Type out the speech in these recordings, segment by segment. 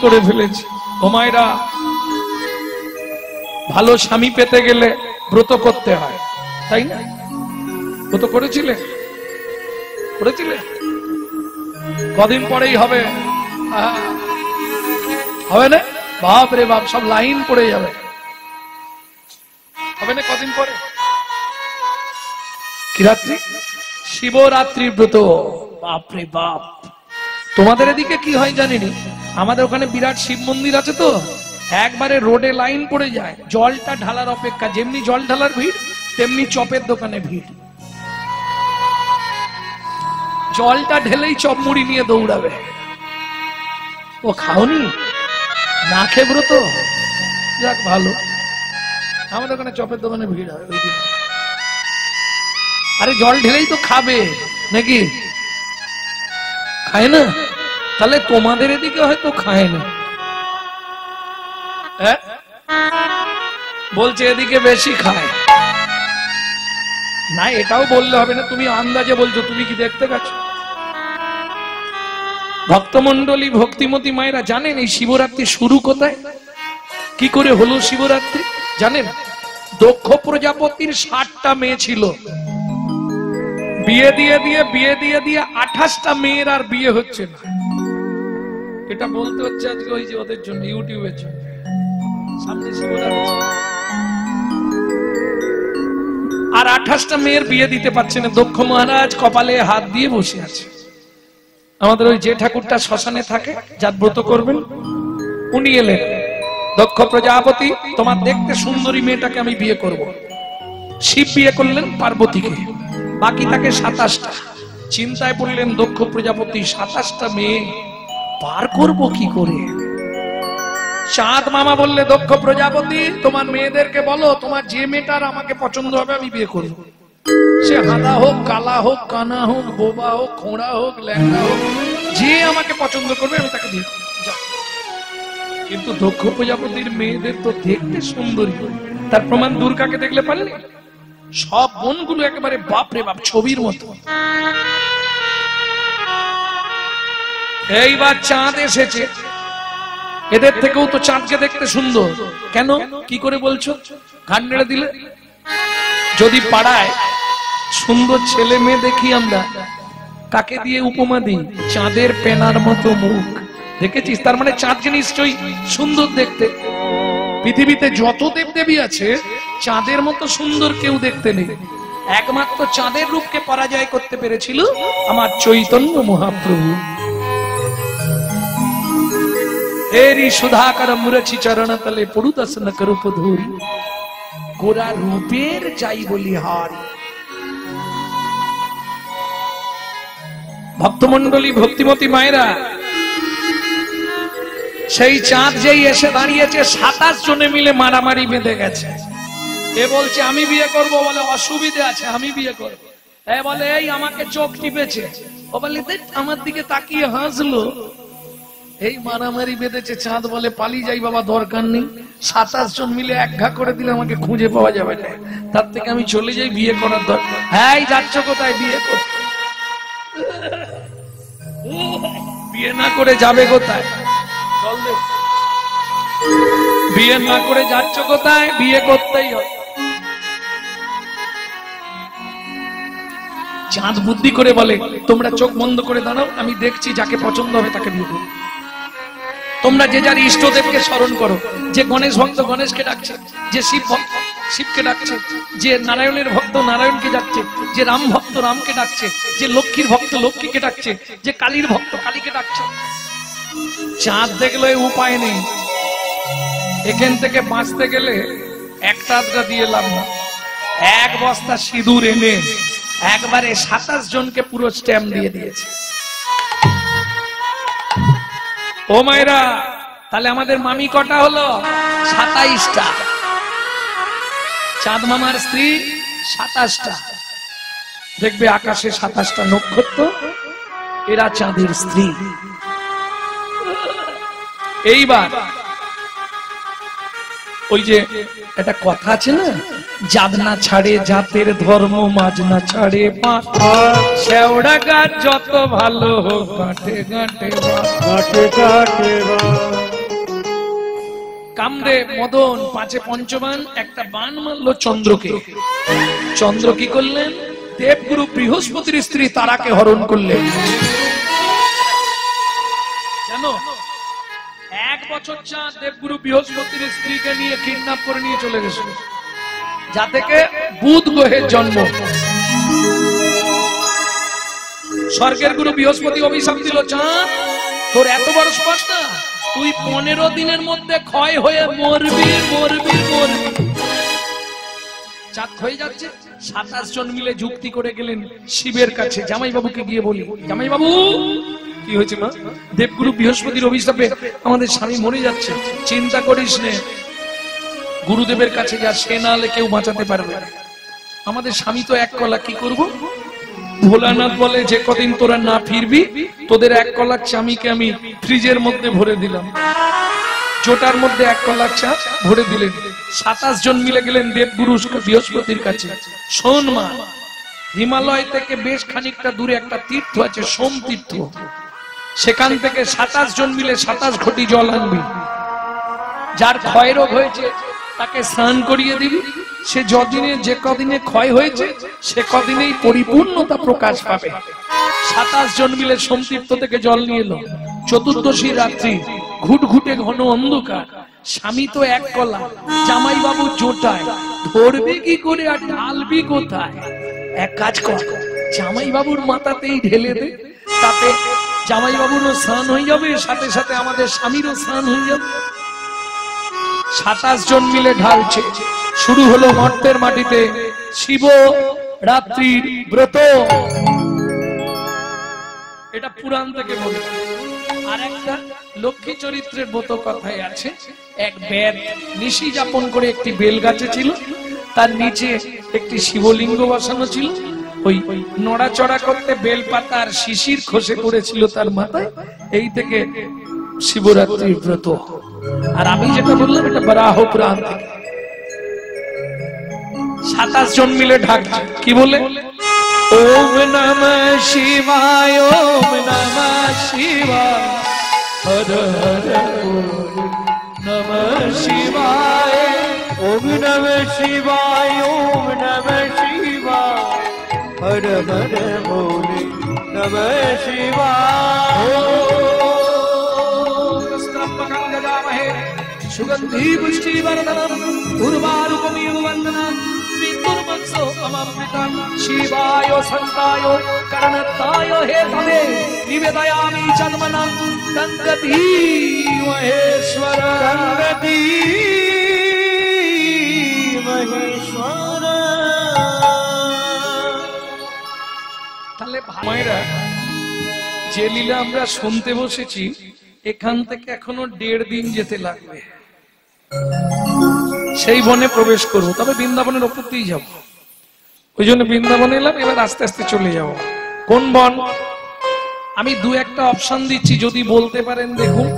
করে ফেলেছি। ও মায়েরা, ভালো স্বামী পেতে গেলে ব্রত করতে হয়, তাই না? ব্রত করেছিলে? কদিন পরেই হবে, হবে না? বাপ রে বাপ, সব লাইন পড়ে যাবে, হবে না কদিন পরে? কি রাত্রি? শিবরাত্রির ব্রত। বাপ রে বাপ, তোমাদের এদিকে কি হয় জানিনি, আমাদের ওখানে বিরাট শিব মন্দির আছে তো, একবারে রোডে লাইন পড়ে যায় জলটা ঢালার অপেক্ষা। যেমনি জল ঢালার ভিড়, তেমনি চপের দোকানে ভিড়। জলটা ঢেলেই চপ মুড়ি নিয়ে দৌড়াবে। ও খাওনি? না খেয়ে ব্রত? যাক ভালো, আমাদের ওখানে চপের দোকানে ভিড় হয় ওই দিন। আরে জল ঢেলেই তো খাবে নাকি? খায় না? তাহলে তোমাদের এদিকে হয়তো খায় না, বলছে এদিকে বেশি খায় না। এটাও বললে হবে না, তুমি আন্দাজে বলছো, তুমি কি দেখতে গেছো? ভক্তমন্ডলী, ভক্তিমতী মায়েরা জানেন এই শিবরাত্রি শুরু কোথায়, কি করে হলো শিবরাত্রি জানেন? দক্ষ প্রজাপতির 60টা মেয়ে ছিল, বিয়ে দিয়ে 28টা মেয়ের আর বিয়ে হচ্ছে না। এটা বলতে হচ্ছে আজকে ওই যে ওদের জন্য, ইউটিউবের জন্য। সামনে শিবরাত্রি আর 28টা মেয়ের বিয়ে দিতে পারছে না। দক্ষ মহারাজ কপালে হাত দিয়ে বসে আছে। আমাদের ওই যে ঠাকুরটা শ্মশানে থাকে, যার ব্রত করবেন, উনি এলেন, দক্ষ প্রজাপতি তোমার দেখতে সুন্দরী মেয়েটাকে আমি বিয়ে করব। শিব বিয়ে করলেন পার্বতীকে, বাকি থাকে 27টা। চিন্তায় পড়লেন দক্ষ প্রজাপতি, 27টা মেয়ে পার করব কি করে? চাঁদ মামা বললে, দক্ষ প্রজাপতি তোমার মেয়েদেরকে বলো তোমার যে মেয়েটার আমাকে পছন্দ হবে আমি বিয়ে করব। সে হাদা হোক, কালা হোক, কানা হোক, বোবা হোক, খোঁড়া হোক, ল্যাংড়া হোক, যে আমাকে পছন্দ করবে আমি তাকে বিয়ে করব। কিন্তু দক্ষ প্রজাপতির মেয়েদের তো দেখতে সুন্দরী, তার প্রমাণ দুর্গাকে দেখলে পারলে? সব বোনগুলো একেবারে বাপরে বাপ ছবির মতো। এইবার চাঁদ এসেছে, এদের থেকেও তো চাঁদকে দেখতে সুন্দর। কেন, কি করে বলছো? ঘাট নেড়ে দিলে। যদি পাড়ায় সুন্দর ছেলে মেয়ে দেখি আমরা, কাকে দিয়ে উপমা দিই? চাঁদের পেনার মতো মুখ। দেখেছিস? তার মানে চাঁদকে নিশ্চয়ই সুন্দর দেখতে। পৃথিবীতে যত দেবদেবী আছে, চাঁদের মতো সুন্দর কেউ দেখতে নেই। একমাত্র চাঁদের রূপকে পরাজয় করতে পেরেছিল আমার চৈতন্য মহাপ্রভু। এরি সুধাকর মুরছি চরণ তলে পড়ু দর্শন করুপ ধূরি, গোরা রূপের যাই বলি হারি। ভক্তমন্ডলী, ভক্তিমতী মায়েরা, সেই চাঁদ যেই এসে দাঁড়িয়েছে, 27 জনে মিলে মারামারি বেঁধে গেছে। এ বলছে আমি বিয়ে করব, বলে অসুবিধা আছে আমি বিয়ে করব। এ বলে এই আমাকে চোখ টিপেছে, ও বলে আমার দিকে তাকিয়ে হাসলো। এই মারামারি বেঁধেছে। চাঁদ বলে পালিয়ে যাই বাবা, দরকার নেই, 27 জন মিলে এক ঘা করে দিলে আমাকে খুঁজে পাওয়া যাবে না, তার থেকে আমি চলে যাই, বিয়ে করার দরকার। হ্যাঁ, যাচ্ছ কোথায়? বিয়ে করতে। বিয়ে না করে যাবে কোথায়? বিয়ে না করে যাচ্ছ কোথায়? বিয়ে করতেই হবে। চাঁদ বুদ্ধি করে বলে তোমরা চোখ বন্ধ করে দাঁড়াও, আমি দেখছি যাকে পছন্দ হবে তাকে বিয়ে করো। তোমরা যে যার ইষ্টদেবকে স্মরণ করো। যে গণেশ ভক্ত গণেশকে ডাকছে, যে শিব ভক্ত শিবকে ডাকছে, যে নারায়ণের ভক্ত নারায়ণকে ডাকছে, যে রাম ভক্ত রামকে ডাকছে, যে লক্ষ্মীর ভক্ত লক্ষ্মীকে ডাকছে, যে কালীর ভক্ত কালীকে ডাকছে। চাঁদ দেখলো উপায় নেই, এখান থেকে বাঁচতে গেলে একটা আধটা দিয়ে লাভ না। 1 বস্তা সিঁদুর এনে একবারে 27 জনকে পুরো স্ট্যাম্প দিয়ে দিয়েছে। ও মায়েরা, তাহলে আমাদের মামি কটা হলো? 27টা। চাঁদ মামার স্ত্রী 27টা। দেখবে আকাশে 27টা নক্ষত্র, এরা চাঁদের স্ত্রী। ওই যে একটা কথা আছে না, জাত না ছাড়ে জাতের ধর্ম, মাঝ না ছাড়ে শেওড়া গাছ যত ভালো হোক গাঁটে গাঁটে গাঁটে গাঁটে। কামদেব মদন পাঁচে পঞ্চবান একটা বান মারলো চন্দ্রকে। চন্দ্র কি করলেন? দেবগুরু বৃহস্পতির স্ত্রী তারাকে হরণ করলেন। জানো, 1 বছর চাঁদ দেবগুরু বৃহস্পতির স্ত্রীকে নিয়ে কিডন্যাপ করে নিয়ে চলে গেছে, যা থেকে বুধ গ্রহের জন্ম। স্বর্গের গুরু বৃহস্পতি অভিশাপ দিল, চাঁদ তোর এত বড় স্পর্ধা, তুই 15 দিনের মধ্যে ক্ষয় হয়ে মরবি মরবি মরবি। চাঁদ হয়ে যাচ্ছে। 27 জন মিলে যুক্তি করে গেলেন শিবের কাছে। জামাই বাবুকে গিয়ে বলি, জামাই বাবু কি হয়েছে মা? দেবগুরু বৃহস্পতির অভিশাপে আমাদের স্বামী মরে যাচ্ছে। চিন্তা করিস নে, গুরুদেবের কাছে যা, সে না হলে কেউ বাঁচাতে পারবে না। আমাদের স্বামী তো এক কলা, কি করব? ভোলানাথ বলে, যে কদিন তোরা না ফিরবি তোদের 1 কলা চামিকে আমি ফ্রিজের মধ্যে ভরে দিলাম। জোটার মধ্যে 1 কলা চা ভরে দিলেন। 27 জন মিলে গেলেন দেবগুরু বৃহস্পতির কাছে। শোন মা, হিমালয় থেকে বেশ খানিকটা দূরে একটা তীর্থ আছে, সোম তীর্থ। সেখান থেকে 27 জন মিলে 27 ঘটি জল আনবি। যার ক্ষয় রোগ হয়েছে তাকে স্নান করিয়ে দিবি। সে যদিনে যে কদিনে ক্ষয় হয়েছে সে কদিনেই পরিপূর্ণতা প্রকাশ পাবে। 27 জন মিলে সোম তীর্থ থেকে জল নিয়ে এলো। চতুর্দশী রাত্রি, ঘুটঘুটে ঘন অন্ধকার। স্বামী তো 1 কলা, জামাই বাবু জোটায়, ধরবে কি করে আর ঢালবি কোথায়? এক কাজ কর, জামাই বাবুর মাথাতেই ঢেলে দে, তাতে জামাই বাবুরও স্নান হয়ে যাবে, সাথে সাথে আমাদের স্বামীরও স্নান হয়ে যাবে। 27 জন মিলে ঢালছে। শুরু হলো মর্তের মাটিতে শিব রাত্রির ব্রত। এটা পুরাণ থেকে বলে। আর একটা লক্ষ্মী চরিত্রের ব্রত কথায় আছে। এক বেদ নিশি যাপন করে একটি বেল গাছে ছিল, তার নিচে একটি শিবলিঙ্গ বসানো ছিল। ওই নড়াচড়া করতে বেলপাতার শিশির খসে পড়েছিল তার মাথায়। এই থেকে শিবরাত্রির ব্রত। আর আমি যেটা বললাম এটা বরাহ পুরাণ থেকে। 27 জন মিলে ঢাকছে, কি বলে? ওম নমঃ শিবায়, ওম নমঃ শিবায়, হর হর নমঃ শিবায়, ওম নমঃ শিবায়, ওম নমঃ শিবায়, হর হর ভোলে নমঃ শিবায়। সুগন্ধি পুষ্টি বর্ধনম উর্বারুকমিব বন্দনম বিদুর্মৎসো অমৃতম শিবায় সন্তায় করণতায় হেতবে নিবেদয়ামি জন্মনম গঙ্গতি মহেশ্বর গঙ্গতি মহেশ্বর। তাহলে ভাইরা, যে লীলা আমরা শুনতে বসেছি এখান থেকে এখনো 1.5 দিন যেতে লাগবে। সেই বনে প্রবেশ করবো, তবে বৃন্দাবনের ওপর দিয়েই যাবো। ওই জন্য বৃন্দাবনে এলাম, এবার আস্তে আস্তে চলে যাবো। কোন বন? আমি 2-1টা অপশন দিচ্ছি, যদি বলতে পারেন দেখুন।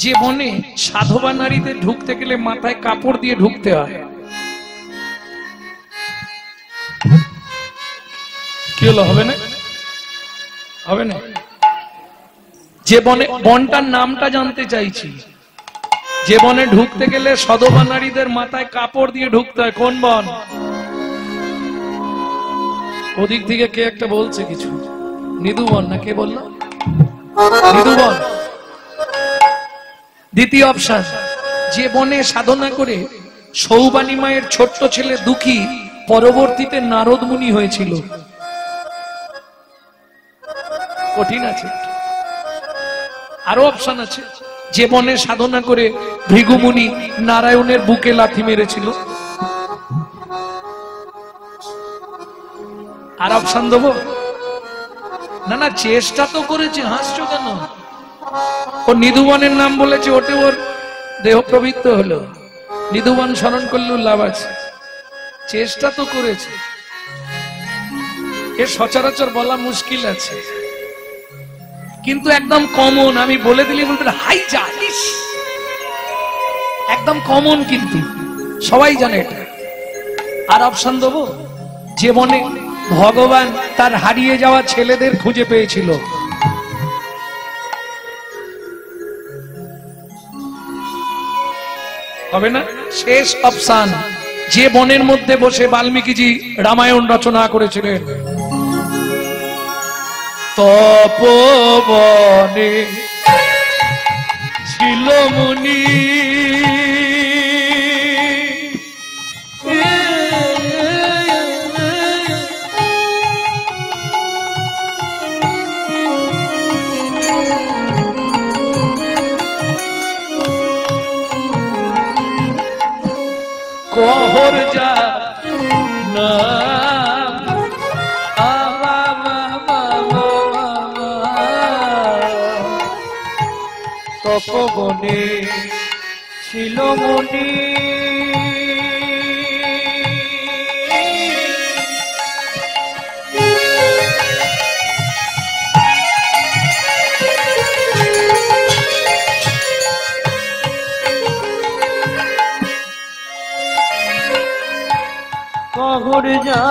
যে বনে সাধবা নারীদের ঢুকতে গেলে মাথায় কাপড় দিয়ে ঢুকতে হয়। কি হলো, হবে না? হবে না? যে বনে, বনটার নামটা জানতে চাইছি। যে বনে ঢুকতে গেলে সধবা নারীদের মাথায় কাপড় দিয়ে ঢুকতে হয়, কোন বন? ওদিক থেকে কে একটা বলছে কিছু, নিধুবন না কে বললো? নিধুবন। দ্বিতীয় অপশন, যে বনে সাধনা করে সৌবানী মায়ের ছোট্ট ছেলে দুঃখী পরবর্তীতে নারদ মুনি হয়েছিল। কঠিন আছে। আরো অপশন আছে, যে বনে সাধনা করে ভৃগু মুনি নারায়ণের বুকে লাথি মেরেছিল। আর অপশন দেবো? না না, চেষ্টা তো করেছে, হাসছো কেন? ও নিধুবনের নাম বলেছে, ওটে ওর দেহ প্রবৃত্ত হলো। নিধুবন স্মরণ করলেও লাভ আছে, চেষ্টা তো করেছে। এর সচরাচর বলা মুশকিল আছে, কিন্তু একদম কমন। আমি বলে দিলে বলবেন হাই জানিস, একদম কমন, কিন্তু সবাই জানে এটা। আর অপশন দেবো, যে বনে ভগবান তার হারিয়ে যাওয়া ছেলেদের খুঁজে পেয়েছিল। হবে না? শেষ অপশন, যে বনের মধ্যে বসে বাল্মীকিজি রামায়ণ রচনা করেছিলেন। তপবনে ছিল মুনি, কহর যা নাম তপবনে ছিল মুনি, কহর যা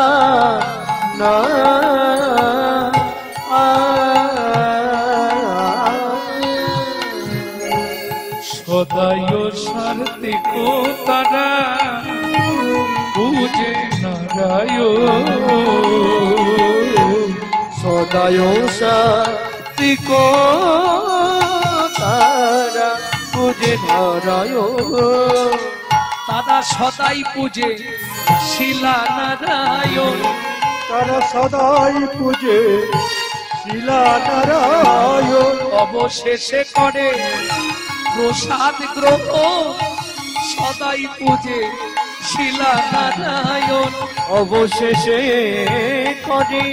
না সদায় সারতে কো তারা পূজে নারায়ণ, সদায় সাত্বিক তারা পূজে নারায়ণ, তারা সদাই পূজে শিলা নারায়ণ, তারা সদাই পূজে শিলা নারায়ণ, অবশেষে করে প্রসাদ গ্রহণ, সদাই পূজে শিলা নারায়ণ, অবশেষে করে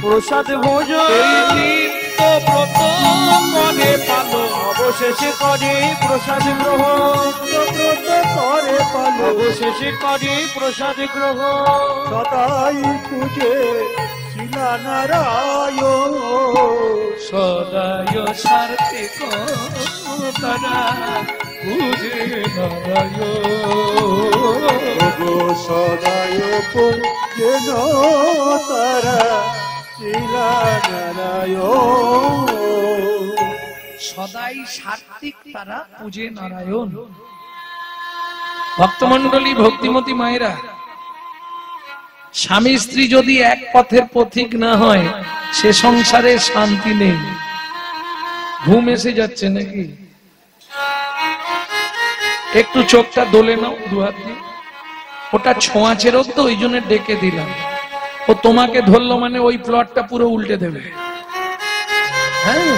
প্রসাদ ভোজন, নিত্য ব্রত করে পালন, অবশেষে করে প্রসাদ গ্রহণ, ব্রত করে পালন, অবশেষে করে প্রসাদ গ্রহণ, সদাই পূজে শিলা নারায়ণ, সদায় সারতে কো তারা পূজে নারায়ণ, সদায় পূজে তারা শিলা নারায়ণ, সদাই সাত্বিক তারা পূজে নারায়ণ। ভক্তমন্ডলী, ভক্তিমতী মায়েরা, স্বামী স্ত্রী যদি এক পথের পথিক না হয় সে সংসারে শান্তি নেই। ঘুম এসে যাচ্ছে নাকি? একটু চোখটা দোলে নাও দুহাত দিয়ে। ওটা ছোঁয়াচে রোগ তো, ওই জন্য ডেকে দিলাম। ও তোমাকে ধরলো মানে ওই প্লটটা পুরো উল্টে দেবে। হ্যাঁ,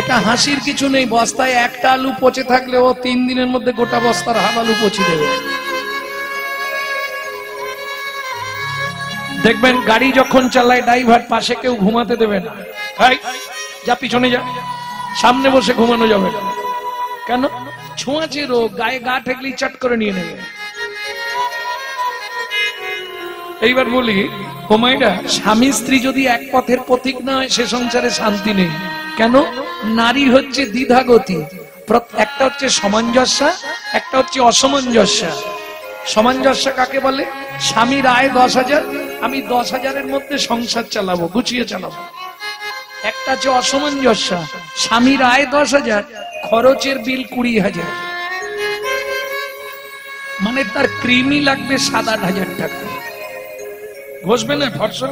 এটা হাসির কিছু নেই। বস্তায় একটা আলু পচে থাকলে ও 3 দিনের মধ্যে গোটা বস্তার হাফ আলু পচে দেবে। দেখবেন গাড়ি যখন চালায় ড্রাইভার পাশে কেউ ঘুমাতে দেবে না। যা পিছনে যা, সামনে বসে ঘুমানো যাবে না। কেন? ছোঁয়াচে রোগ, গায়ে গা ঠেকলেই চট করে নিয়ে নেবে। এইবার বলি কোমাইরা, স্বামী স্ত্রী যদি এক পথের পথিক না হয় সে সংসারে শান্তি নেই। কেন? নারী হচ্ছে দ্বিধাগতি। একটা হচ্ছে সামঞ্জস্য, একটা হচ্ছে অসামঞ্জস্য। সামঞ্জস্য কাকে বলে? স্বামীর আয় 10,000, আমি 10,000-এর মধ্যে সংসার চালাবো, গুছিয়ে চালাবো। একটা হচ্ছে অসামঞ্জস্য, স্বামীর আয় 10,000, খরচের বিল 20,000, মানে তার কৃমি লাগবে 7-8 টাকা। ঘষবে না, ফর্সা।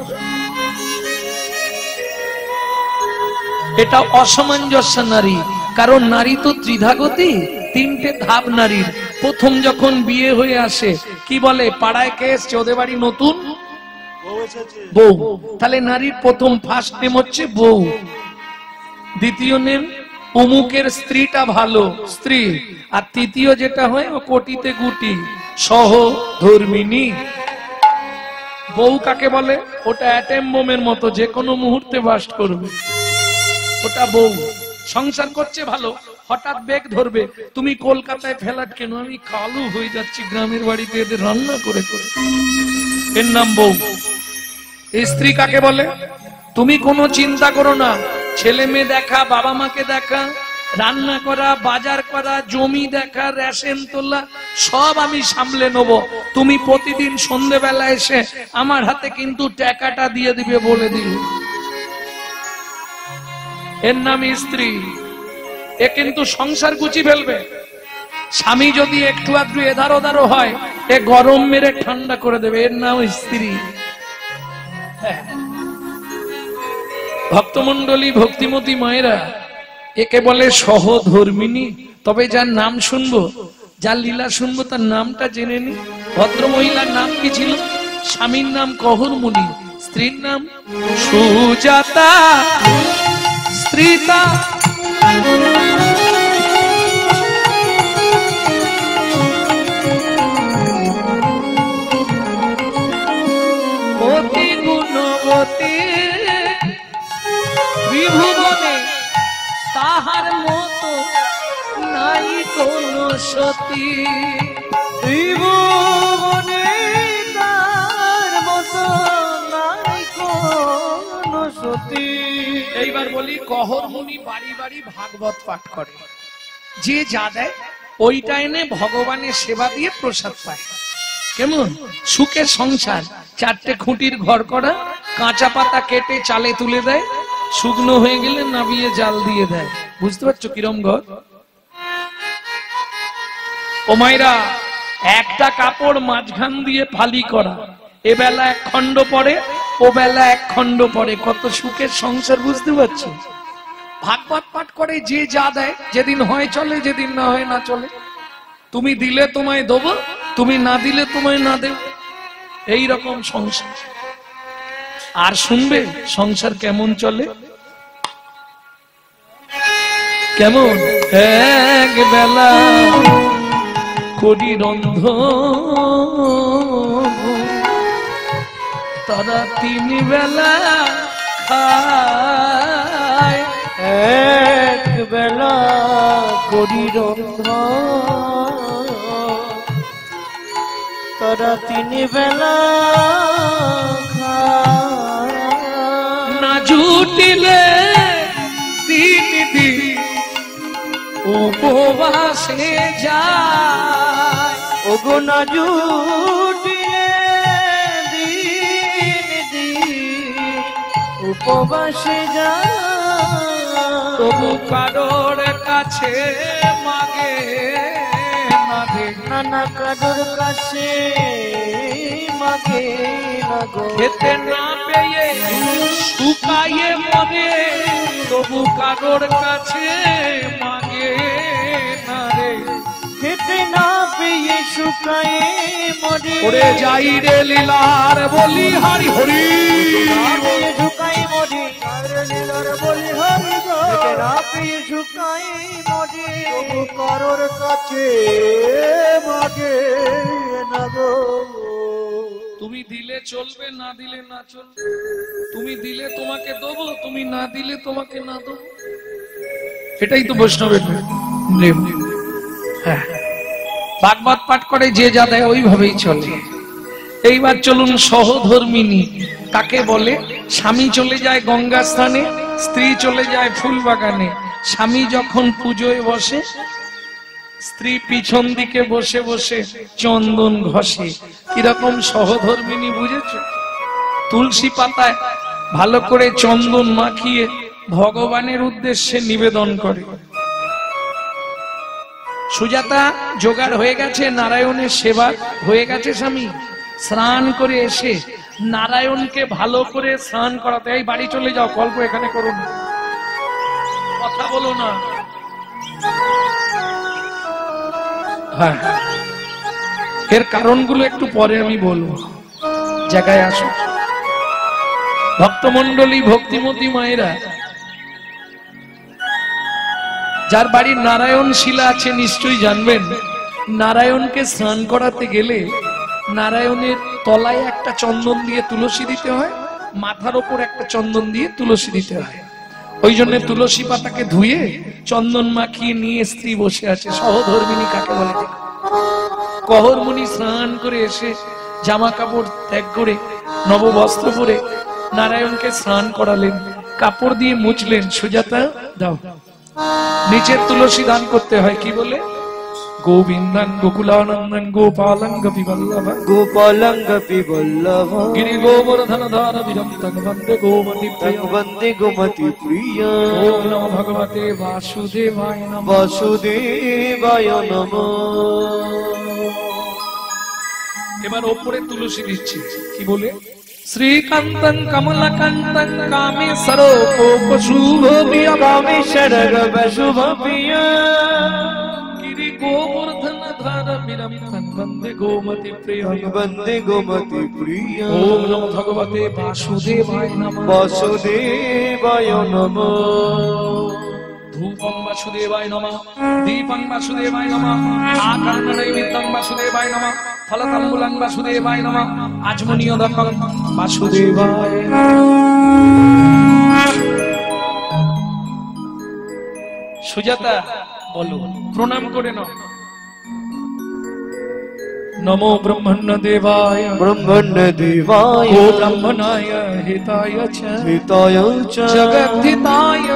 এটা অসামঞ্জস্য নারী। কারণ নারী তো ত্রিধাগতি, 3টে ধাপ নারীর। প্রথম যখন বিয়ে হয়ে আসে কি বলে? পাড়ায় কে এসছে? ওদের বাড়ি নতুন বউ। তাহলে নারীর প্রথম ফার্স্ট নেম হচ্ছে বউ। দ্বিতীয় নেম অমুকের স্ত্রীটা ভালো স্ত্রী। আর তৃতীয় যেটা হয় ও কোটিতে গুটি, সহ ধর্মিনী। বউ কাকে বলে? ওটা অ্যাটম বোমের মতো, যে কোনো মুহূর্তে বাস্ট করবে। ওটা বউ। সংসার করছে ভালো, হঠাৎ বেগ ধরবে, তুমি কলকাতায় ফ্ল্যাট কেন? আমি কালু হয়ে যাচ্ছি গ্রামের বাড়িতে এদের রান্না করে করে। এর নাম বউ। স্ত্রী কাকে বলে? তুমি কোনো চিন্তা করো না, ছেলে মেয়ে দেখা, বাবা মাকে দেখা, রান্না করা, বাজার করা, জমি দেখা, রেশন তোলা সব আমি সামলে নেব। তুমি প্রতিদিন সন্ধ্যেবেলা এসে আমার হাতে কিন্তু টাকাটা দিয়ে দিবে বলে দিল। এর নাম স্ত্রী। এ কিন্তু সংসার গুছি ফেলবে। স্বামী যদি একটু আধটু এধার ওধার হয়, এ গরম মেরে ঠান্ডা করে দেবে। এর নাম স্ত্রী। ভক্তমন্ডলী, ভক্তিমতী মায়েরা, একে বলে সহধর্মিনী। তবে যার নাম শুনবো, যার লীলা শুনবো, তার নামটা জেনে নি। ভদ্র মহিলার নাম কি ছিল? স্বামীর নাম কহরমুনি, স্ত্রীর নাম সুজাতা। স্ত্রীতা অতি গুণবতী, ত্রিভুবনে তাহার মতো নাই কোন সতী। ত্রিভুবনে তার মতো নাই কোন সতী। এইবার বলি, কহরমুনি বাড়ি বাড়ি ভাগবত পাঠ করে। যে যা দেয় ওইটা এনে ভগবানের সেবা দিয়ে প্রসাদ পায়। কেমন সুখের সংসার। 4টে খুঁটির ঘর করা, কাঁচা পাতা কেটে চালে তুলে দেয়, শুকনো হয়ে গেলে নাবিয়ে জাল দিয়ে দেয়। বুঝতে পারছো কিরম ঘর? ও মাইরা, একটা কাপড় মাঝখান দিয়ে ফালি করা, এ বেলা 1 খণ্ড পরে, ও বেলা 1 খণ্ড পরে। কত সুখের সংসার, বুঝতে পারছো? ভাগবত পাঠ করে যে যা দেয়, যেদিন হয় চলে, যেদিন না হয় না চলে। তুমি দিলে তোমায় দেবো, তুমি না দিলে তোমায় না দেব। এই রকম সংসার। আর শুনবে সংসার কেমন চলে? কেমন? এক বেলা করি রন্ধন, তারা 3 বেলা খায়। এক বেলা করি রন্ধন, তারা 3 বেলা খায়। না জুটিলে 3 দিন উপবাসে যায়। ওগো না জুটিলে দিন দিন উপবাসে যায়। তবু কারোর কাছে মাগে না দে, নানা কারোর কাছে মাগে না গো। খেতে না পেয়ে শুকায়ে মরে, তবু কারোর কাছে মাগে না রে। খেতে না পেয়ে শুকায়ে মরে। ওরে যাই রে লীলার বলি হরি হরি, না পেয়ে শুকায়ে মরে। আরে লীলার বলি হরি গো। খেতে না পেয়ে শুকায়ে মরে। তবু কারোর কাছে মাগে না গো। তুমি দিলে চলবে, না দিলে না চলবে। তুমি দিলে তোমাকে দেবো, তুমি না দিলে তোমাকে না দেবো। এটাই তো বৈষ্ণবের প্রেম। হ্যাঁ, ভাগবত পাঠ করে যে যা দেয় ওইভাবেই চলে। এইবার চলুন সহধর্মিনী কাকে বলে? স্বামী চলে যায় গঙ্গা স্থানে, স্ত্রী চলে যায় ফুল বাগানে। স্বামী যখন পুজোয় বসে, স্ত্রী পিছন দিকে বসে বসে চন্দন ঘষে। কিরকম সহধর্মিনী বুঝেছো? তুলসী পাতায় ভালো করে চন্দন মাখিয়ে ভগবানের উদ্দেশ্যে নিবেদন করে। সুজাতা জোগাড় হয়ে গেছে, নারায়ণের সেবা হয়ে গেছে। স্বামী স্নান করে এসে নারায়ণকে ভালো করে স্নান করাতে। এই বাড়ি চলে যাও, গল্প এখানে করো না, কথা বলো না। হ্যাঁ, এর কারণগুলো একটু পরে আমি বলবো। জায়গায় আসো ভক্তমন্ডলী, ভক্তিমতী মায়েরা, যার বাড়ির নারায়ণ শিলা আছে নিশ্চয়ই জানবেন। নারায়ণকে স্নান করাতে গেলে নারায়ণের তলায় একটা চন্দন দিয়ে তুলসী দিতে হয়, মাথার ওপর একটা চন্দন দিয়ে তুলসী দিতে হয়। ওই জন্য তুলসী পাতাকে ধুয়ে চন্দন মাখিয়ে নিয়ে স্ত্রী বসে আছে। সহধর্মিনী কাকে বলে? কহরমুনি স্নান করে এসে জামা কাপড় ত্যাগ করে নববস্ত্র পরে নারায়ণকে স্নান করালেন, কাপড় দিয়ে মুছলেন। সুজাতা দাও, নিচের তুলসী দান করতে হয় কি বলে? গোবিন্দন গোকুলানন্দন গোপালং গোপীবল্লভ গোপালং গোপীবল্লভ গিরি গোবর্ধন ধার বিরন্তং বন্দে গোমতি প্রিয় বন্দে গোমতি প্রিয়। ওম নমো ভগবতে বাসুদেবায় নমঃ। বাসুদেবায় নমঃ। এবার ওপরে তুলসী দিচ্ছি কি বলে? শ্রীকান্তং কমলকান্তং কামেশ্বরো শুভপ্রিয় কামেশ্বর শুভপ্রিয় গিরি গোবর্ধন ধার বিরন্তং বন্দে গোমতি প্রিয় বন্দে গোমতি প্রিয়। ওম নমো ভগবতে বাসুদেবায় নমঃ। বাসুদেবায় নমঃ। ধূপং বাসুদেবায় নমঃ দীপং বাসুদেবায় নমঃ আকারণনৈবেদ্যং বাসুদেবায় নমঃ ফলতাম্বুলং বাসুদেবায় নমঃ আচমনীয়দকং বাসুদেবায় নমঃ। সুজাতা বলো, প্রণাম করে নাও। নমো ব্রহ্মণ্য দেবায় ব্রহ্মণ্য দেবায় ও ব্রহ্মণায় হিতায় চ হিতায় চ জগদ্ধিতায়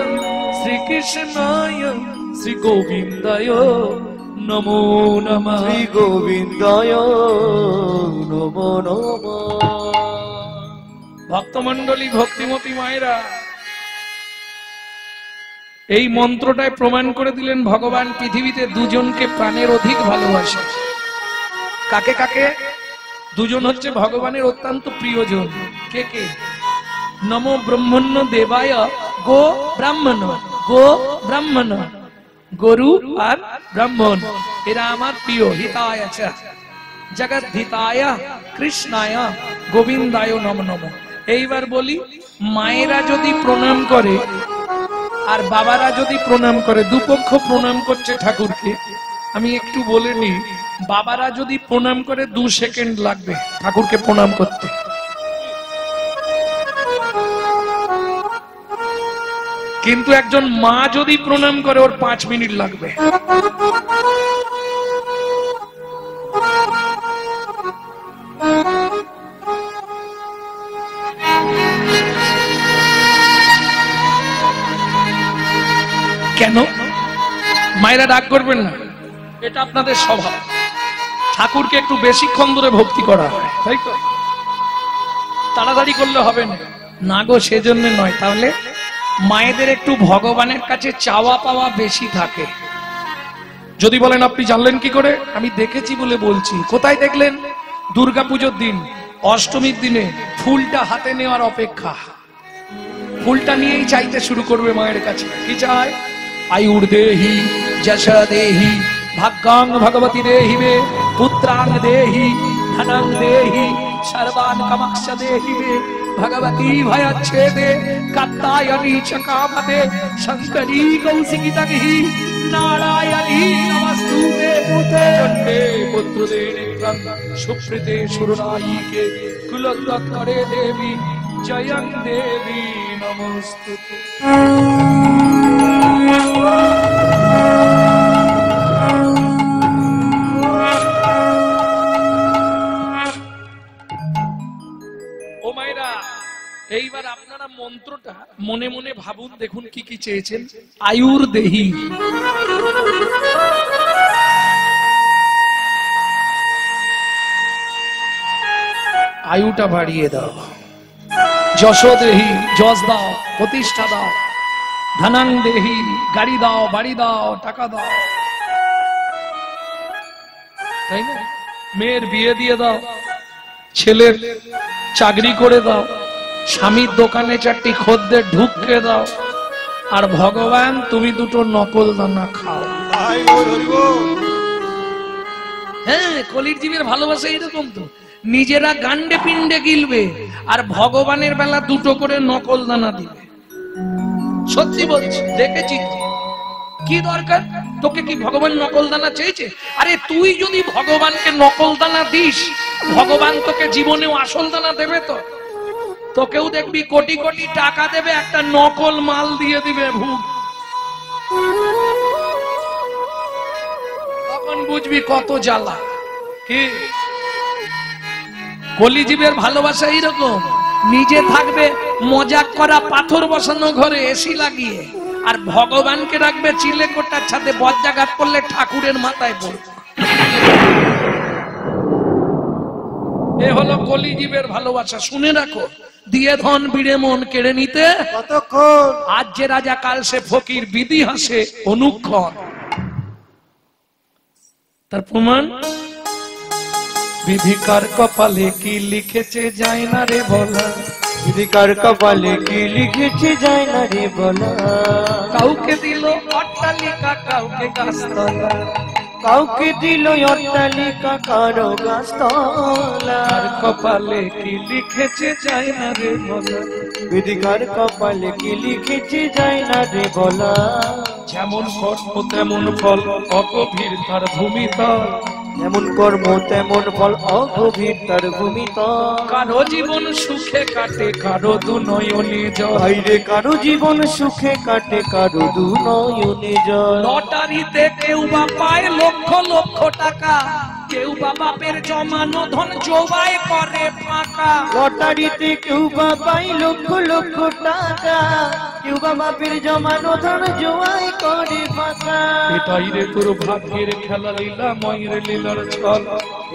শ্রীকৃষ্ণায় শ্রী গোবিন্দায় নমো নমঃ। শ্রী গোবিন্দায় নমো নমঃ। ভক্তমণ্ডলী, ভক্তিমতী মায়েরা, এই মন্ত্রটায় প্রমাণ করে দিলেন ভগবান পৃথিবীতে দুজনকে প্রাণের অধিক ভালোবাসে। কাকে কাকে? দুজন হচ্ছে ভগবানের অত্যন্ত প্রিয়জন। কে কে? নমো ব্রহ্মণ্য দেবায় গো ব্রাহ্মণ, গো ব্রাহ্মণ, গরু আর ব্রাহ্মণ, এরা আমার প্রিয়। হিতায় আছে জগদ্ধিতায় কৃষ্ণায় গোবিন্দায় নমঃ নমঃ। এইবার বলি, মায়েরা যদি প্রণাম করে আর বাবারা যদি প্রণাম করে, দুপক্ষ প্রণাম করছে ঠাকুরকে। আমি একটু বলে নি, বাবারা যদি প্রণাম করে 2 সেকেন্ড লাগবে ঠাকুরকে প্রণাম করতে। কিন্তু একজন মা যদি প্রণাম করে ওর 5 মিনিট লাগবে। কেন? মায়েরা রাগ করবেন না, এটা আপনাদের স্বভাব। ঠাকুরকে একটু বেশিক্ষণ ধরে ভক্তি করা হয়, তাই তো? তাড়াতাড়ি করলে হবে না। না গো, সেজন্য নয়। তাহলে মায়েদের একটু ভগবানের কাছে চাওয়া পাওয়া বেশি থাকে। যদি বলেন আপনি জানলেন কি করে? আমি দেখেছি বলে বলছি। কোথায় দেখলেন? দুর্গাপুজোর দিন, অষ্টমীর দিনে ফুলটা হাতে নেওয়ার অপেক্ষা, ফুলটা নিয়েই চাইতে শুরু করবে মায়ের কাছে। কি চায়? আয়ুর দেহি, যশ দেহি, ভাগ্যাং ভগবতী দেহি মে, পুত্রাং দেহি, ধনং দেহি, সর্বান কামাক্ষ দেহি মে, ভগবতী ভয়চ্ছেদে কাত্যায়নী চ কামদে, শঙ্করী কৌশিকী তগহি, নারায়ণী নমস্তুতে, চণ্ডে পুত্রদে নেত্রং, সুপ্রীতে সুরনায়িকে, কুলোদ্গত করে দেবী, জয়ং দেবী নমস্তুতে। ও মায়েরা, এইবার আপনারা মন্ত্রটা মনে মনে ভাবুন, দেখুন কি কি চেয়েছেন। আয়ুর দেহি, আয়ুটা বাড়িয়ে দাও। যশ দেহি, যশ দাও, প্রতিষ্ঠা দাও। ধনং দেহি, গাড়ি দাও, বাড়ি দাও, টাকা দাও, তাই না? মেয়ের বিয়ে দিয়ে দাও, ছেলের চাকরি করে দাও, স্বামীর দোকানে 4টি খদ্দের ঢুককে দাও। আর ভগবান, তুমি 2টো নকল দানা খাও। হ্যাঁ, কলির জীবের ভালোবাসা এরকম তো। নিজেরা গান্ডে পিণ্ডে গিলবে আর ভগবানের বেলা 2টো করে নকল দানা দিবে। সত্যি বলছি, দেখেছি। কি দরকার? তোকে কি ভগবান নকল দানা চেয়েছে? আরে তুই যদি ভগবানকে নকল দানা দিস, ভগবান তোকে জীবনেও আসল দানা দেবে। তো তোকেও দেখবি কোটি কোটি টাকা দেবে, একটা নকল মাল দিয়ে দিবে ভূত। তখন বুঝবি কত জ্বালা। কি কলিজীবের ভালোবাসা এইরকম। নিজে থাকবে মজাক করা পাথর বসানো ঘরে এসি লাগিয়ে, আর ভগবানকে রাখবে চিলেকোটার ছাদে, বজ্রাঘাত করলে ঠাকুরের মাথায় পড়বে। এ হলো কলিজীবের ভালোবাসা। শুনে রাখো, দিয়ে ধন বিড়ে মন কেড়ে নিতে কতক্ষণ? আজ যে রাজা কাল সে ফকির, বিধি হাসে অনুক্ষণ। তার প্রমাণ, বিধিকার কপালে কি লিখেছে যায় না রে বলা, বিধিকার কপালে কি লিখেছে যায় না রে বলা। কাউকে দিল অট্টালিকা, কাউকে গাছতলা, কাউকে দিল অট্টালিকা, কারো গাছতলা। আর কপালে কি লিখেছে যায় না রে বলা, বিধিকার কপালে কি লিখেছে যায় না রে বলা। যেমন কর্ম তেমন ফল, অগভীর তার ভূমিতল। যেমন কর্ম তেমন ফল, অগভীর তার ভূমিতল। কারো জীবন সুখে কাটে, কারো দু নয়নে জল। বাইরে কারো জীবন সুখে কাটে, কারো দু নয়নে জল। লটারিতে কেউ বা পায় লক্ষ লক্ষ টাকা, কেউ বা বাপের জমানো ধন জোগায় করে ফাঁকা। লটারিতে কেউ বা পাই লক্ষ লক্ষ টাকা, কেউ বা বাপের জমানো ধন জোয়াই করে ফাঁকা। এটাই রে তোর ভাগ্যের খেলা, লীলা ময়ের লীলার ছল।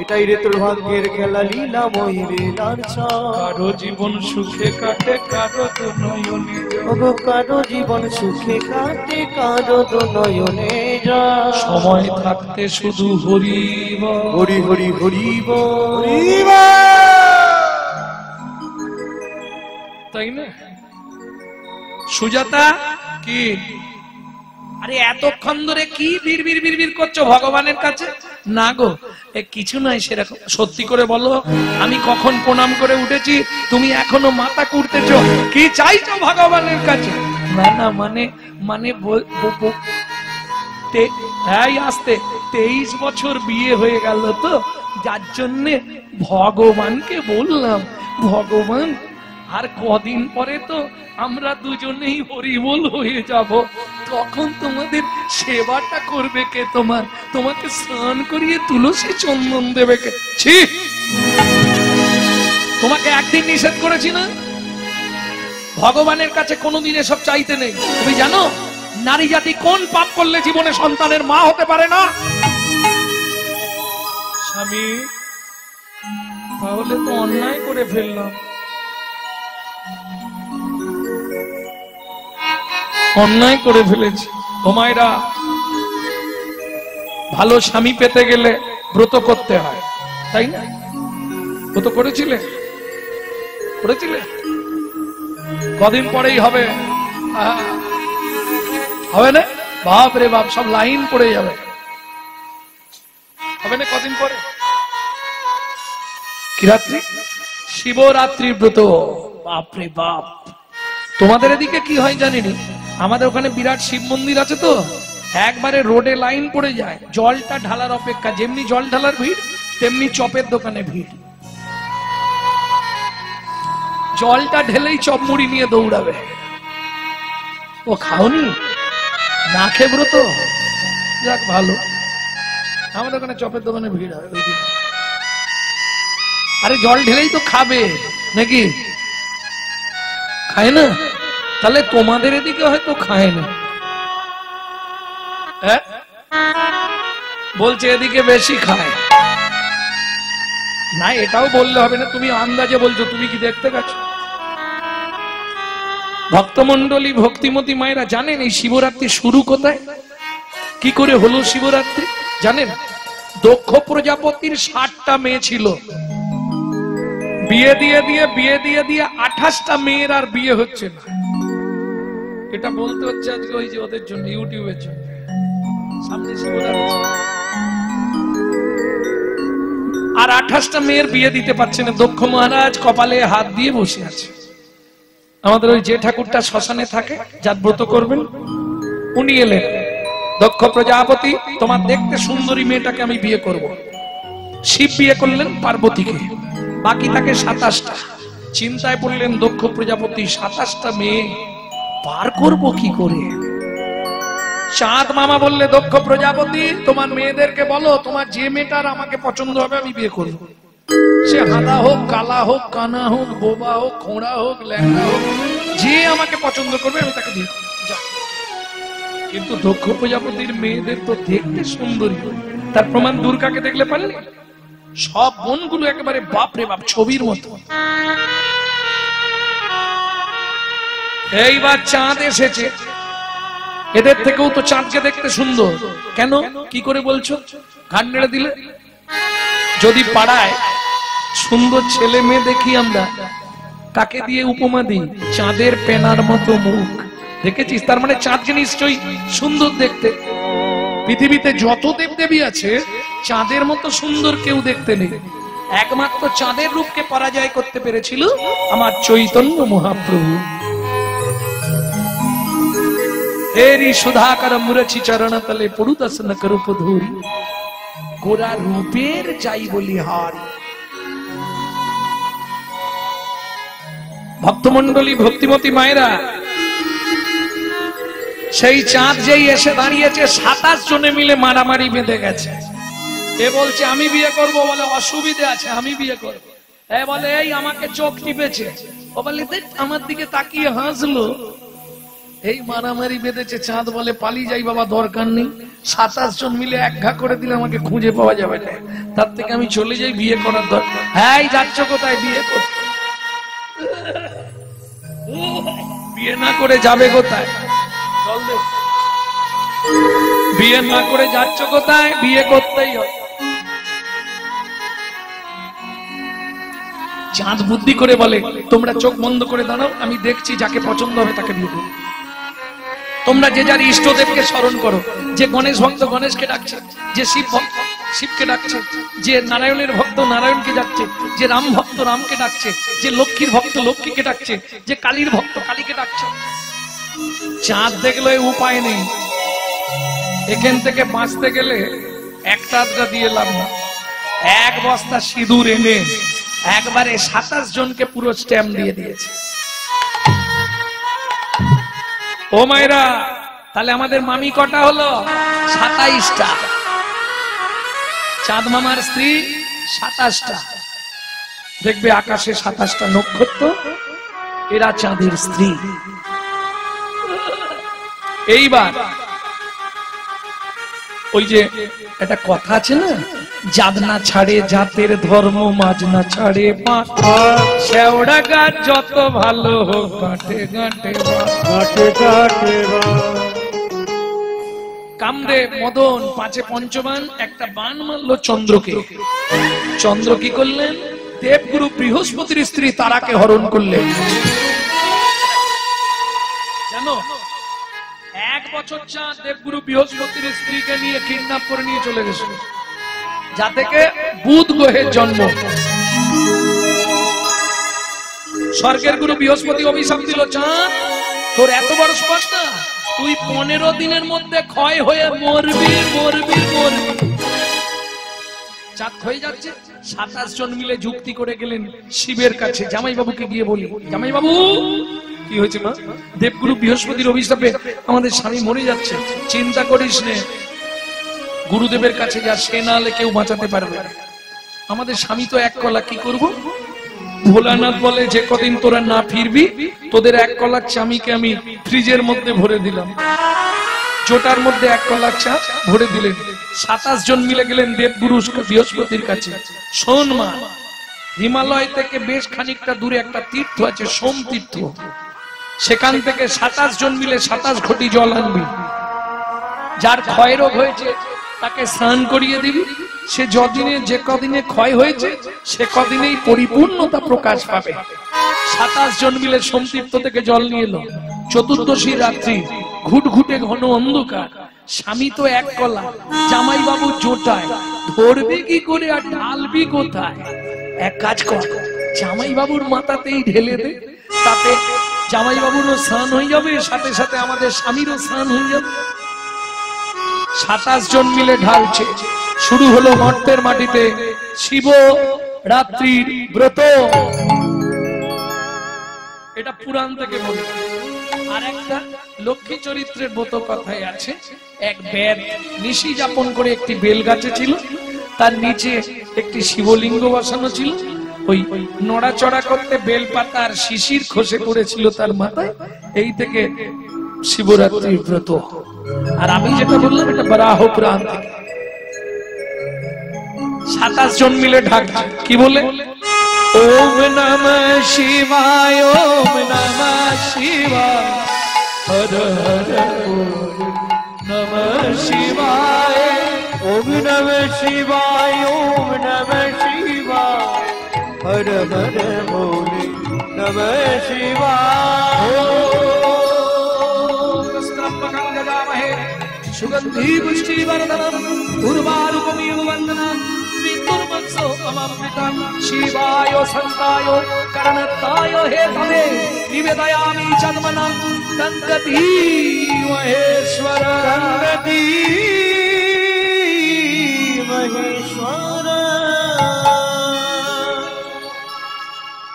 এটাই রে তোর ভাগ্যের খেলা, লীলা ময়ূরের ছল। কারো জীবন সুখে কাটে, কারো দু নয়নে জল। ওগো কারো জীবন সুখে কাটে, কারো দু নয়নে জল। সময় থাকতে শুধু হরিব, হরি হরি হরিব হরিব। তাই না? সুজাতা কি, আরে এতক্ষণ ধরে কি বিড়বিড় বিড়বিড় করছো ভগবানের কাছে? না গো, এ কিছু নাই সেরকম। সত্যি করে বলো, আমি কখন প্রণাম করে উঠেছি, তুমি এখনো মাথা কুড়তেছো? কি চাইছো ভগবানের কাছে? না না, মানে আসতে 23 বছর বিয়ে হয়ে গেল তো, যার জন্য ভগবানকে বললাম, ভগবান আর কদিন পরে তো আমরা দুজনেই হরিবোল হয়ে যাব, তখন তোমাদের সেবাটা করবে কে? তোমাকে স্নান করিয়ে তুলসী চন্দন দেবে কে? ছি, তোমাকে একদিন নিষেধ করেছি না? ভগবানের কাছে কোনোদিন এসব চাইতে নেই। তুমি জানো নারী জাতি কোন পাপ করলে জীবনে সন্তানের মা হতে পারে না? স্বামী, তাহলে তো অন্যায় করে ফেললাম। অন্যায় করে ফেলেছি। ও মায়েরা, ভালো স্বামী পেতে গেলে ব্রত করতে হয়, তাই না? ব্রত করেছিলে? কদিন পরেই হবে। হবে না? বাপ রে বাপ, সব লাইন পড়ে যাবে। হবে না কদিন পরে? কি রাত্রি? শিবরাত্রি ব্রত। বাপ রে বাপ, তোমাদের এদিকে কি হয় জানিনি, আমাদের ওখানে বিরাট শিব মন্দির আছে তো, একবারে রোডে লাইন পড়ে যায় জলটা ঢালার অপেক্ষা। যেমনি জল ঢালার ভিড়, তেমনি চপের দোকানে ভিড়। জলটা ঢেলেই চপ মুড়ি নিয়ে দৌড়াবে। ও খাওনি? না খেয়ে ব্রত? যাক ভালো, আমাদের ওখানে চপের দোকানে ভিড় হয় ওই দিন। আরে জল ঢেলেই তো খাবে নাকি? খায় না? তাহলে তোমাদের এদিকে হয়তো খায় না। বলছে এদিকে বেশি খায় না, এটাও বললে হবে না। তুমি আন্দাজে বলছো, তুমি কি দেখতে গেছো? ভক্তমন্ডলী, ভক্তিমতী মায়েরা জানেন এই শিবরাত্রি শুরু কোথায়, কি করে হলো শিবরাত্রি জানেন? দক্ষ প্রজাপতির 60টা মেয়ে ছিল, বিয়ে দিয়ে 28টা মেয়ের আর বিয়ে হচ্ছে না। এটা বলতে হচ্ছে আজকে ওই যে ওদের জন্য, ইউটিউবের জন্য। সামনে শিবরাত্রি আর 28টা মেয়ের বিয়ে দিতে পারছে না। দক্ষ মহারাজ কপালে হাত দিয়ে বসে আছে। আমাদের ওই যে ঠাকুরটা শ্মশানে থাকে, যার ব্রত করবেন, উনি এলেন। দক্ষ প্রজাপতি, তোমার দেখতে সুন্দরী মেয়েটাকে আমি বিয়ে করব। শিব বিয়ে করলেন পার্বতীকে, বাকি থাকে 27টা। চিন্তায় পড়লেন দক্ষ প্রজাপতি, 27টা মেয়ে পার করব কি করে? চাঁদ মামা বললে, দক্ষ প্রজাপতি তোমার মেয়েদেরকে বলো তোমার যে মেয়েটার আমাকে পছন্দ হবে আমি বিয়ে করব। সে হাঁদা হোক, কালা হোক, কানা হোক, বোবা হোক, খোঁড়া হোক, ল্যাংড়া হোক, যে আমাকে পছন্দ করবে আমি তাকে বিয়ে করব। কিন্তু দক্ষ প্রজাপতির মেয়েদের তো দেখতে সুন্দরী, তার প্রমাণ দুর্গাকে দেখলে পারলে সব বোনগুলো একেবারে বাপরে বাপ ছবির মতো। এইবার চাঁদ এসেছে, এদের থেকেও তো চাঁদকে দেখতে সুন্দর। কেন কি করে বলছো? ঘাট নেড়ে দিলে যদি পাড়ায় সুন্দর ছেলে মেয়ে দেখি আমরা, কাকে দিয়ে উপমা দিই? চাঁদের পেনার মতো মুখ। দেখেছিস? তার মানে চাঁদকে নিশ্চয়ই সুন্দর দেখতে। পৃথিবীতে যত দেবদেবী আছে চাঁদের মতো সুন্দর কেউ দেখতে নেই। একমাত্র চাঁদের রূপকে পরাজয় করতে পেরেছিল আমার চৈতন্য মহাপ্রভু। এরি সুধাকর মুরছি চরণ তলে পড়ু দর্শন করূপ ধূরি, গোরা রূপের যাই বলি হার। ভক্তমন্ডলী, ভক্তিমতী মায়েরা, সেই চাঁদ যেই এসে দাঁড়িয়েছে 27 জনে মিলে মারামারি বেঁধে গেছে। এ বলছে আমি বিয়ে করব, বলে অসুবিধে আছে আমি বিয়ে করব। এ বলে এই আমাকে চোখ টিপেছে, ও বলে দেখ আমার দিকে তাকিয়ে হাসলো। এই মারামারি বেঁধেছে। চাঁদ বলে পালিয়ে যাই বাবা, দরকার নেই। 27 জন মিলে এক ঘা করে দিলে আমাকে খুঁজে পাওয়া যাবে না, তার থেকে আমি চলে যাই, বিয়ে করার দরকার। হ্যাঁ যাচ্ছ কোথায়? বিয়ে করতে। বিয়ে না করে যাবে কোথায়? বিয়ে না করে যাচ্ছ কোথায়? বিয়ে করতেই হবে। চাঁদ বুদ্ধি করে বলে তোমরা চোখ বন্ধ করে দাঁড়াও, আমি দেখছি যাকে পছন্দ হবে তাকে বিয়ে করো। তোমরা যে যার ইষ্টদেবকে স্মরণ করো। যে গণেশ ভক্ত গণেশকে ডাকছে, যে শিব ভক্ত শিবকে ডাকছে, যে নারায়ণের ভক্ত নারায়ণকে ডাকছে, যে রাম ভক্ত রামকে ডাকছে, যে লক্ষ্মীর ভক্ত লক্ষ্মীকে ডাকছে, যে কালীর ভক্ত কালীকে ডাকছে। চাঁদ দেখলে উপায় নেই, এখান থেকে বাঁচতে গেলে একটা আধটা দিয়ে লাভ না। এক বস্তা সিঁদুর এনে একবারে 27 জনকে পুরো স্ট্যাম্প দিয়ে দিয়েছে। ও মায়েরা, তাহলে আমাদের মামি কটা হলো? 27টা। চাঁদ মামার স্ত্রী 27টা। দেখবে আকাশে 27টা নক্ষত্র, এরা চাঁদের স্ত্রী। এইবার ওই যে একটা কথা আছে না, জাত না ছাড়ে জাতের ধর্ম, মাঝ না ছাড়ে শেওড়া গাছ যত ভালো হোক গাঁটে গাঁটে গাঁটে গাঁটে। কামদেব মদন পাঁচে পঞ্চবান একটা বান মারলো চন্দ্রকে। চন্দ্র কি করলেন? দেবগুরু বৃহস্পতির স্ত্রী তারাকে হরণ করলেন। জানো, 1 বছর চাঁদ দেবগুরু বৃহস্পতির স্ত্রীকে নিয়ে কিডন্যাপ করে নিয়ে চলে গেছিল, যা থেকে বুধ গ্রহের জন্ম। স্বর্গের গুরু বৃহস্পতি অভিশাপ দিল, চাঁদ তোর এত বড় স্পর্ধা, তুই 15 দিনের মধ্যে ক্ষয় হয়ে মরবি মরবি মরবি। চাঁদ হয়ে যাচ্ছে। 27 জন মিলে যুক্তি করে গেলেন শিবের কাছে। জামাই বাবুকে গিয়ে বলি, জামাই বাবু কি হয়েছে মা? দেবগুরু বৃহস্পতির অভিশাপে আমাদের স্বামী মরে যাচ্ছে। চিন্তা করিস নে, গুরুদেবের কাছে যা, সে না হলে কেউ বাঁচাতে পারবে না। আমাদের স্বামী তো এক কলা, কি করব? ভোলানাথ বলে যে কদিন তোরা না ফিরবি তোদের 1 কলা চামিকে আমি ফ্রিজের মধ্যে ভরে দিলাম। জোটার মধ্যে 1 কলা চা ভরে দিলেন। 27 জন মিলে গেলেন দেবগুরু বৃহস্পতির কাছে। শোন মা, হিমালয় থেকে বেশ খানিকটা দূরে একটা তীর্থ আছে, সোম তীর্থ। সেখান থেকে 27 জন মিলে 27 ঘটি জল আনবি। যার ক্ষয় রোগ হয়েছে তাকে স্নান করিয়ে দিবি। সে যদিনে যে কদিনে ক্ষয় হয়েছে সে কদিনেই পরিপূর্ণতা প্রকাশ পাবে। 27 জন মিলে সোম তীর্থ থেকে জল নিয়ে এলো। চতুর্দশী রাত্রি, ঘুটঘুটে ঘন অন্ধকার। স্বামী তো 1 কলা, জামাই বাবু জোটায়, ধরবে কি করে আর ঢালবি কোথায়? এক কাজ কর, জামাই বাবুর মাথাতেই ঢেলে দে, তাতে জামাই বাবুরও স্নান হয়ে যাবে, সাথে সাথে আমাদের স্বামীরও স্নান হয়ে যাবে। 27 জন মিলে ঢালছে। শুরু হলো মর্তের মাটিতে শিব রাত্রির ব্রত। এটা পুরাণ থেকে বলে। আর একটা লক্ষ্মী চরিত্রের ব্রত কথায় আছে। এক বেদ নিশি যাপন করে একটি বেল গাছে ছিল, তার নিচে একটি শিবলিঙ্গ বসানো ছিল। ওই নড়াচড়া করতে বেলপাতার শিশির খসে পড়েছিল তার মাথায়। এই থেকে শিবরাত্রির ব্রত। আর আমি যেটা বললাম এটা বরাহ পুরাণ থেকে 27 জন মিলে ঢাকছে কি বলে ওম নমঃ শিবায় ওম নমঃ শিবায় হর হর বল নমঃ শিবায় ওম নমঃ শিবায় ওম নমঃ শিবায় হর হর বলে নমঃ শিবায় স্তম্ভকং গজামহে সুগন্ধি পুষ্টিবর্ধনম উর্বারুকমিव वन्दनं विदुर्वत्सो अमृतं शिवाय संताय करणताय हेतवे निवेदयामि जन्मनं गंगती महेश्वर गंगती महेश्वर।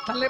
তাহলে